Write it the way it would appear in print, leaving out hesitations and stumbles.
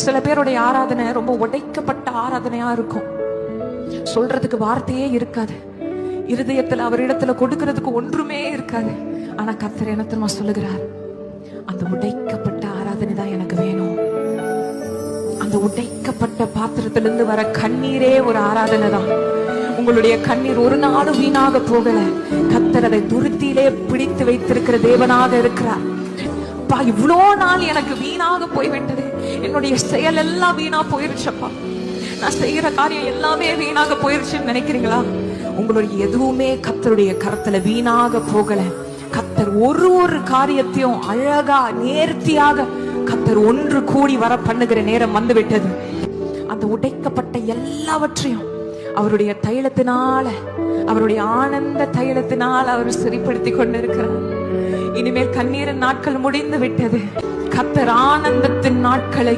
சில பேருடைய ஆராதனை ரொம்ப உடைக்கப்பட்ட ஆராதனையா இருக்கும். சொல்றதுக்கு வார்த்தையே இருக்காது, இருதயத்துல அவரிடத்துல கொடுக்கிறதுக்கு ஒன்றுமே இருக்காது. ஆனா கர்த்தர் என்ன தெரியுமா சொல்லுகிறார்? அந்த உடைக்கப்பட்ட ஆராதனை தான் எனக்கு வேணும். அந்த உடைக்கப்பட்ட பாத்திரத்திலிருந்து வர கண்ணீரே ஒரு ஆராதனை தான். உங்களுடைய கண்ணீர் ஒரு நாளும் வீணாக போகல. கர்த்தர் அதை துருத்தியிலே பிடித்து வைத்திருக்கிற தேவனாக இருக்கிறார். இவ்வளோ நாள் எனக்கு வீணாக போய்விட்டது, என்னுடைய செயல் எல்லாம் வீணா போயிருச்சப்பா, நான் செய்யற காரியம் எல்லாமே வீணாக போயிருச்சுன்னு நினைக்கிறீங்களா? உங்களுடைய எதுவுமே கர்த்தருடைய கரத்துல வீணாக போகல. கர்த்தர் ஒரு காரியத்தையும் அழகா நேர்த்தியாக கர்த்தர் ஒன்று கூடி வர பண்ணுகிற நேரம் வந்து விட்டது. அந்த உடைக்கப்பட்ட எல்லாவற்றையும் அவருடைய தைலத்தினால, அவருடைய ஆனந்த தைலத்தினால் அவர் சரிப்படுத்தி கொண்டிருக்கிறார். இனிமேல் கண்ணீரின் நாட்கள் முடிந்து விட்டது. கர்த்தர் ஆனந்தத்தின் நாட்களை